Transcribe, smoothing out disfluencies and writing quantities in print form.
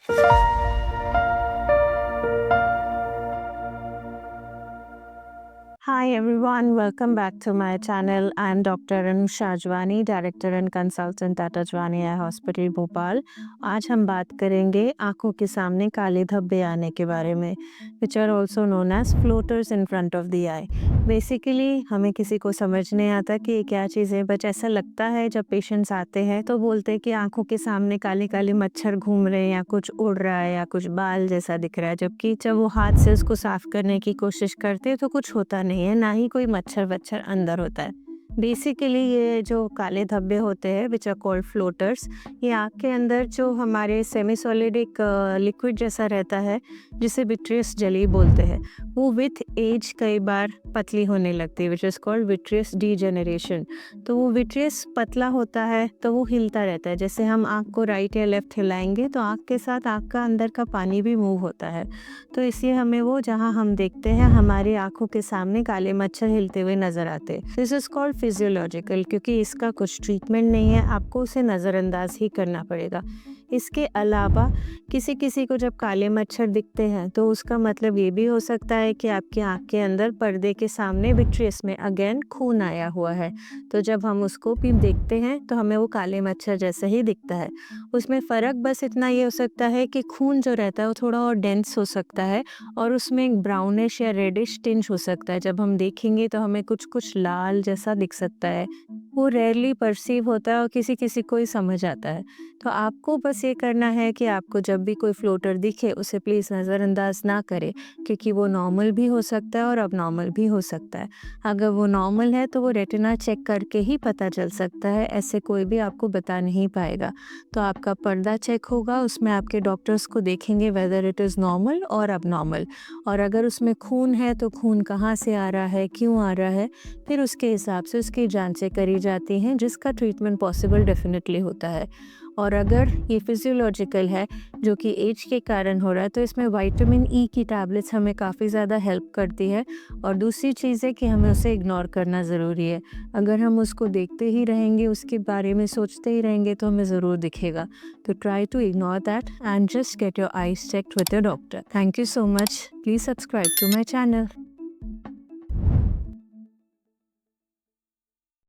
Hi everyone, welcome back to my channel. I am Dr. Anusha Ajwani, Director and Consultant at Ajwani Eye Hospital, Bhopal. आज हम बात करेंगे आँखों के सामने काले धब्बे आने के बारे में, which are also known as floaters in front of the eye. Basically हमें किसी को समझ नहीं आता कि ये क्या चीज़ है, बट ऐसा लगता है जब पेशेंट्स आते हैं तो बोलते हैं कि आँखों के सामने काले काले मच्छर घूम रहे हैं या कुछ उड़ रहा है या कुछ बाल जैसा दिख रहा है, जबकि जब वो हाथ से उसको साफ करने की कोशिश करते हैं तो कुछ होता नहीं है, ना ही कोई मच्छर वच्छर अंदर होता है। बेसिकली ये जो काले धब्बे होते हैं विच आर कॉल्ड फ्लोटर्स, ये आँख के अंदर जो हमारे सेमी सॉलिड एक लिक्विड जैसा रहता है जिसे विट्रियस जेली बोलते हैं, वो विथ एज कई बार पतली होने लगती है, which is called vitreous degeneration. तो वो विट्रियस पतला होता है तो वो हिलता रहता है, जैसे हम आँख को राइट या लेफ्ट हिलाएंगे तो आँख के साथ आँख का अंदर का पानी भी मूव होता है। तो इसलिए हमें वो जहाँ हम देखते हैं हमारी आँखों के सामने काले मच्छर हिलते हुए नज़र आते हैं। दिस इज़ कॉल्ड फिजियोलॉजिकल, क्योंकि इसका कुछ ट्रीटमेंट नहीं है, आपको उसे नज़रअंदाज ही करना पड़ेगा। इसके अलावा किसी किसी को जब काले मच्छर दिखते हैं तो उसका मतलब ये भी हो सकता है कि आपकी आँख के अंदर पर्दे के सामने विट्रियस में अगेन खून आया हुआ है। तो जब हम उसको भी देखते हैं तो हमें वो काले मच्छर जैसा ही दिखता है। उसमें फ़र्क बस इतना ये हो सकता है कि खून जो रहता है वो थोड़ा और डेंस हो सकता है और उसमें एक ब्राउनिश या रेडिश टिंच हो सकता है। जब हम देखेंगे तो हमें कुछ कुछ लाल जैसा दिख सकता है। वो रेयरली परसीव होता है और किसी किसी को ही समझ आता है। तो आपको बस ये करना है कि आपको जब भी कोई फ्लोटर दिखे उसे प्लीज़ नज़रअंदाज ना करें, क्योंकि वो नॉर्मल भी हो सकता है और अबनॉर्मल भी हो सकता है। अगर वो नॉर्मल है तो वो रेटिना चेक करके ही पता चल सकता है, ऐसे कोई भी आपको बता नहीं पाएगा। तो आपका पर्दा चेक होगा, उसमें आपके डॉक्टर्स को देखेंगे वेदर इट इज़ नॉर्मल और अबनॉर्मल, और अगर उसमें खून है तो खून कहाँ से आ रहा है, क्यों आ रहा है, फिर उसके हिसाब से उसकी जांचें करी जाती हैं जिसका ट्रीटमेंट पॉसिबल डेफिनेटली होता है। और अगर ये फिजियोलॉजिकल है जो कि एज के कारण हो रहा है तो इसमें विटामिन ई की टैबलेट्स हमें काफ़ी ज़्यादा हेल्प करती है। और दूसरी चीज़ है कि हमें उसे इग्नोर करना ज़रूरी है। अगर हम उसको देखते ही रहेंगे, उसके बारे में सोचते ही रहेंगे तो हमें ज़रूर दिखेगा। तो try to ignore that and just get your eyes checked with your doctor. Thank you so much. Please subscribe to my channel.